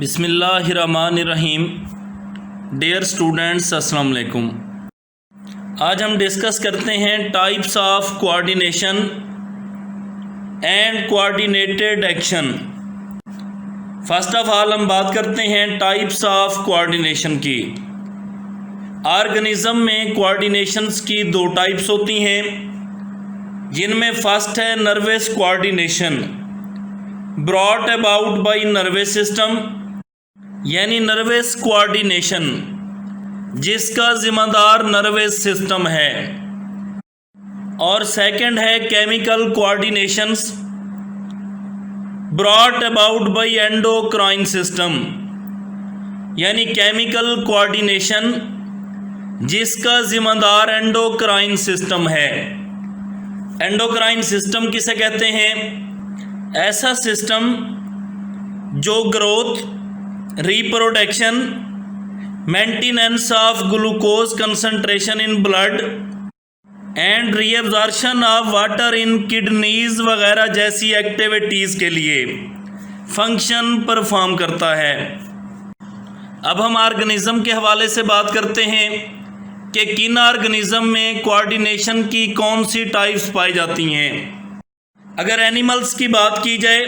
बिस्मिल्लाहिर्रहमानिर्रहीम। Dear students, अस्सलाम वालेकुम। आज हम डिस्कस करते हैं types of coordination and coordinated action. First of all हम बात करते हैं टाइप्स ऑफ कोऑर्डिनेशन की। ऑर्गेनिज्म में कोऑर्डिनेशंस की दो टाइप्स होती हैं, जिनमें फर्स्ट है nervous coordination brought about by nervous system, यानी नर्वस कोऑर्डिनेशन जिसका जिम्मेदार नर्वस सिस्टम है। और सेकंड है chemical coordinations brought about by endocrine system, यानी केमिकल कोऑर्डिनेशन जिसका जिम्मेदार एंडोक्राइन सिस्टम है। एंडोक्राइन सिस्टम किसे कहते हैं? ऐसा सिस्टम जो growth, reproduction, maintenance of glucose concentration in blood and reabsorption of water in kidneys वगैरह जैसी एक्टिविटीज़ के लिए फंक्शन परफॉर्म करता है। अब हम ऑर्गेनिज्म के हवाले से बात करते हैं कि किन ऑर्गेनिज्म में कोऑर्डिनेशन की कौन सी टाइप्स पाई जाती हैं। अगर एनिमल्स की बात की जाए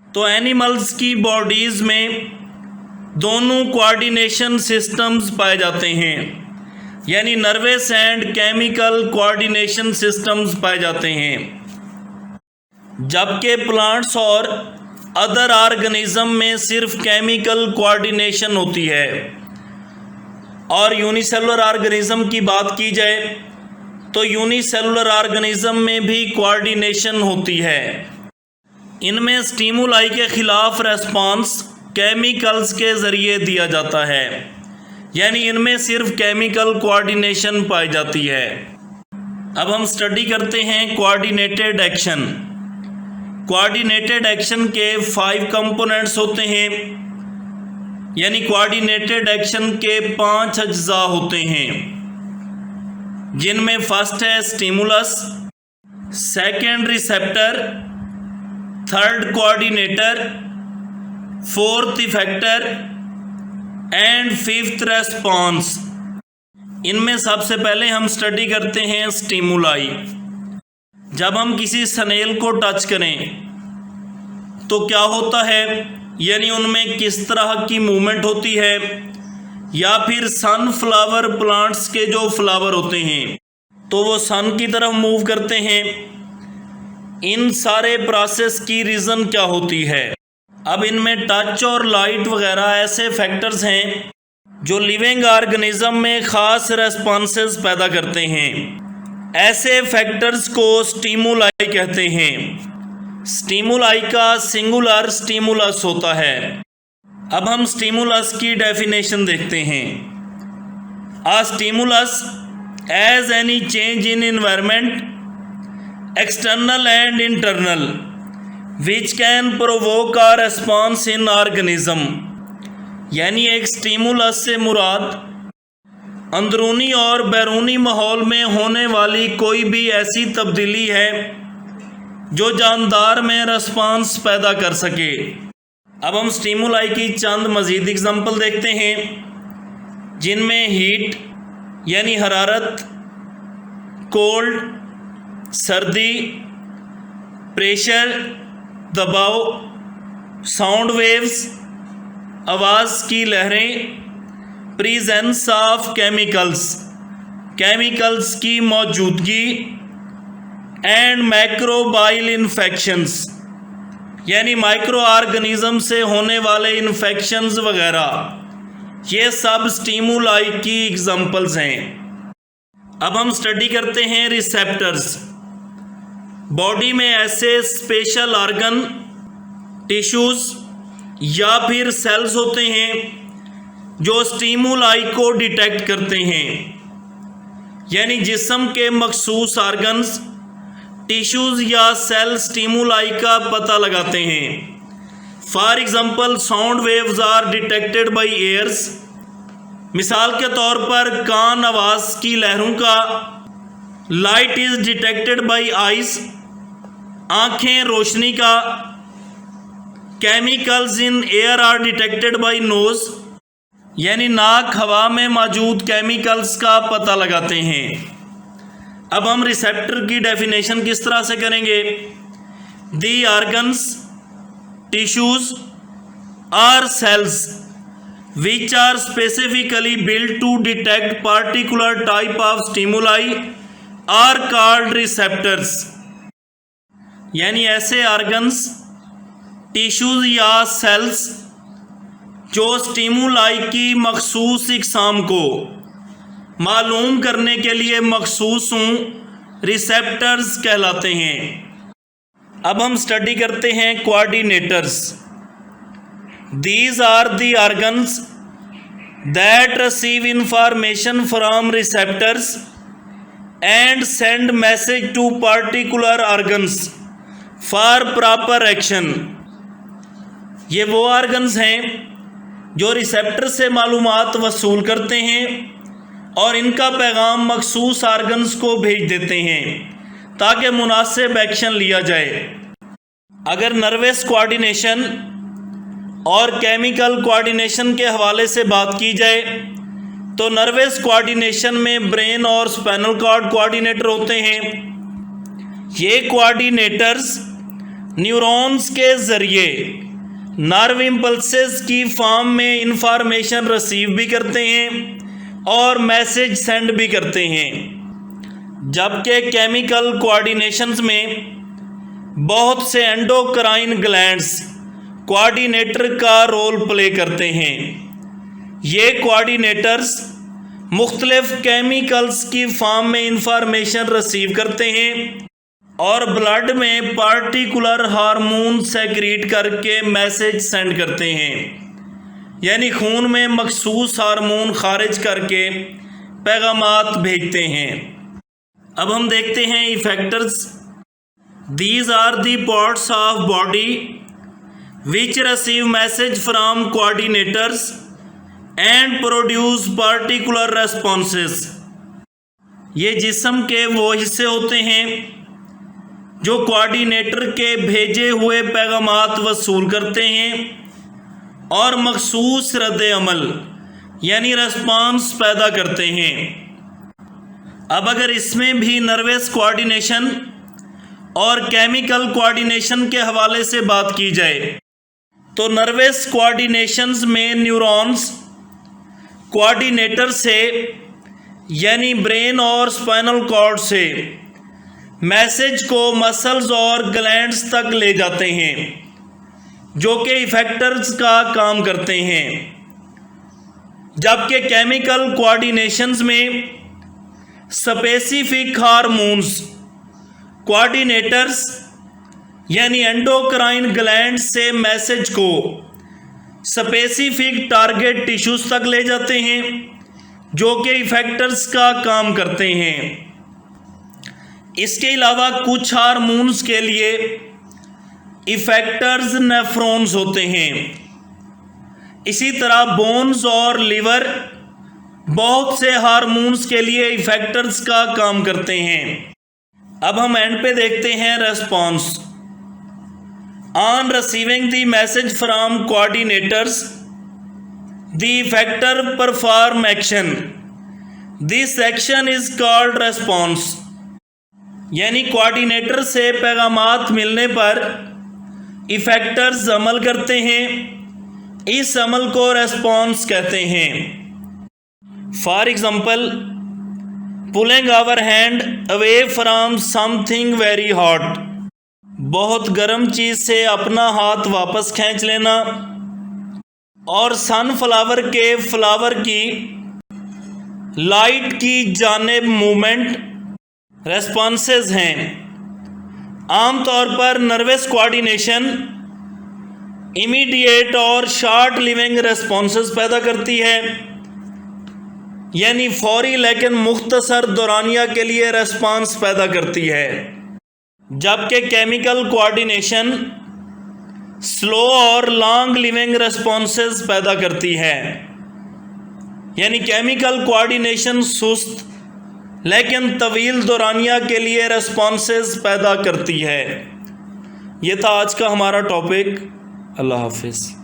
तो एनिमल्स की बॉडीज़ में दोनों कोऑर्डिनेशन सिस्टम्स पाए जाते हैं, यानी nervous and chemical coordination systems पाए जाते हैं। जबकि प्लांट्स और अदर ऑर्गेनिज्म में सिर्फ केमिकल कोऑर्डिनेशन होती है। और यूनिसेलुलर ऑर्गेनिज्म की बात की जाए तो यूनिसेलुलर ऑर्गेनिज्म में भी कोऑर्डिनेशन होती है। इनमें स्टिमुलाई के खिलाफ रेस्पॉन्स केमिकल्स के ज़रिए दिया जाता है, यानी इनमें सिर्फ केमिकल कोऑर्डिनेशन पाई जाती है। अब हम स्टडी करते हैं कोऑर्डिनेटेड एक्शन। कोऑर्डिनेटेड एक्शन के 5 कंपोनेंट्स होते हैं, यानी कोऑर्डिनेटेड एक्शन के 5 अज्जा होते हैं, जिनमें फर्स्ट है stimulus, second receptor, third coordinator, fourth effector and fifth response. इनमें सबसे पहले हम स्टडी करते हैं स्टिमुलाई। जब हम किसी स्नेल को टच करें तो क्या होता है, यानी उनमें किस तरह की मूवमेंट होती है, या फिर सनफ्लावर प्लांट्स के जो फ्लावर होते हैं तो वो सन की तरफ मूव करते हैं। इन सारे प्रोसेस की रीज़न क्या होती है? अब इनमें टच और लाइट वगैरह ऐसे फैक्टर्स हैं जो लिविंग ऑर्गेनिज्म में ख़ास रेस्पॉन्सेस पैदा करते हैं। ऐसे फैक्टर्स को स्टिमुलाई कहते हैं। स्टिमुलाई का सिंगुलर स्टिमुलस होता है। अब हम स्टिमुलस की डेफिनेशन देखते हैं। A stimulus is any change in environment external and internal which can provoke a response in organism, यानी एक स्टिमुलस से मुराद अंदरूनी और बैरूनी माहौल में होने वाली कोई भी ऐसी तब्दीली है जो जानदार में रेस्पॉन्स पैदा कर सके। अब हम स्टिमुलाई की चंद मज़ीद एग्जाम्पल देखते हैं, जिनमें हीट यानी हरारत, कोल्ड सर्दी, प्रेशर दबाव, साउंड वेव्स आवाज़ की लहरें, प्रेजेंस ऑफ केमिकल्स केमिकल्स की मौजूदगी एंड माइक्रोबाइल इन्फेक्शंस, यानी माइक्रो ऑर्गेनिज्म से होने वाले इन्फेक्शंस वगैरह, ये सब स्टिमुलाई की एग्जांपल्स हैं। अब हम स्टडी करते हैं रिसेप्टर्स। बॉडी में ऐसे स्पेशल ऑर्गन, टिश्यूज या फिर सेल्स होते हैं जो स्टिमुलाई को डिटेक्ट करते हैं, यानी जिस्म के मखसूस ऑर्गन्स, टिश्यूज या सेल स्टिमुलाई का पता लगाते हैं। For example sound waves are detected by ears. मिसाल के तौर पर कान आवाज़ की लहरों का, light is detected by eyes, आँखें रोशनी का, chemicals in air are detected by nose, यानी नाक हवा में मौजूद केमिकल्स का पता लगाते हैं। अब हम रिसेप्टर की डेफिनेशन किस तरह से करेंगे। The organs, tissues or cells which are specifically built to detect particular type of stimuli are called receptors, यानी ऐसे ऑर्गन्स, टिश्यूज या सेल्स जो स्टिमुलाई की मखसूस इकसाम को मालूम करने के लिए मखसूस हों, रिसेप्टर्स कहलाते हैं। अब हम स्टडी करते हैं coordinators. These are the organs that receive information from receptors and send message to particular organs for proper action। ये वो ऑर्गन्स हैं जो रिसेप्टर से मालूमात वसूल करते हैं और इनका पैगाम मखसूस ऑर्गन्स को भेज देते हैं ताकि मुनासिब एक्शन लिया जाए। अगर नर्वस कोऑर्डिनेशन और केमिकल कोऑर्डिनेशन के हवाले से बात की जाए तो नर्वस कोऑर्डिनेशन में ब्रेन और स्पाइनल कॉर्ड कोऑर्डिनेटर होते हैं। ये कोऑर्डिनेटर्स न्यूरॉन्स के ज़रिए नर्व इम्पल्सेस की फॉर्म में इंफॉर्मेशन रिसीव भी करते हैं और मैसेज सेंड भी करते हैं, जबकि केमिकल कोऑर्डिनेशंस में बहुत से एंडोक्राइन ग्लैंड्स कोऑर्डिनेटर का रोल प्ले करते हैं। ये कोऑर्डिनेटर्स मुख्तलिफ केमिकल्स की फॉर्म में इंफॉर्मेशन रिसीव करते हैं और ब्लड में पार्टिकुलर हार्मोन सेक्रीट करके मैसेज सेंड करते हैं, यानी खून में मखसूस हार्मोन खारिज करके पैगामात भेजते हैं। अब हम देखते हैं effectors. These are the parts of body which receive message from coordinators and produce particular responses। ये जिस्म के वो हिस्से होते हैं जो कोऑर्डिनेटर के भेजे हुए पैगामात वसूल करते हैं और मखसूस रद्द अमल यानी रेस्पॉन्स पैदा करते हैं। अब अगर इसमें भी नर्वस कोऑर्डिनेशन और केमिकल कोऑर्डिनेशन के हवाले से बात की जाए तो नर्वस कोऑर्डिनेशंस में न्यूरॉन्स कोऑर्डिनेटर से यानी ब्रेन और स्पाइनल कॉर्ड से मैसेज को मसल्स और ग्लैंड्स तक ले जाते हैं जो कि इफेक्टर्स का काम करते हैं, जबकि केमिकल कोऑर्डिनेशंस में स्पेसिफिक हार्मोन्स कोऑर्डिनेटर्स यानी एंडोक्राइन ग्लैंड से मैसेज को स्पेसिफिक टारगेट टिश्यूज तक ले जाते हैं जो कि इफेक्टर्स का काम करते हैं। इसके अलावा कुछ हार्मोन्स के लिए इफेक्टर्स नेफ्रॉन्स होते हैं। इसी तरह बोन्स और लिवर बहुत से हार्मोन्स के लिए इफेक्टर्स का काम करते हैं। अब हम एंड पे देखते हैं response. On receiving the message from coordinators, the effector perform action. This action is called response। यानी कोऑर्डिनेटर से पैगामात मिलने पर इफेक्टर्स अमल करते हैं, इस अमल को रेस्पॉन्स कहते हैं। For example, pulling our hand away from something very hot, बहुत गर्म चीज़ से अपना हाथ वापस खींच लेना, और सनफ्लावर के फ्लावर की लाइट की जानिब मूवमेंट रेस्पॉन्सेस हैं। आमतौर पर नर्वस कोऑर्डिनेशन इमीडिएट और शॉर्ट लिविंग रेस्पॉन्सेस पैदा करती है, यानी फौरी लेकिन मुख्तसर दौरानिया के लिए रेस्पॉन्स पैदा करती है, जबकि केमिकल कोऑर्डिनेशन स्लो और लॉन्ग लिविंग रेस्पॉन्सेस पैदा करती है। यानी केमिकल कोऑर्डिनेशन सुस्त लेकिन तवील दौरानिया के लिए रेस्पॉन्सेस पैदा करती है। ये था आज का हमारा टॉपिक। अल्लाह हाफिज़।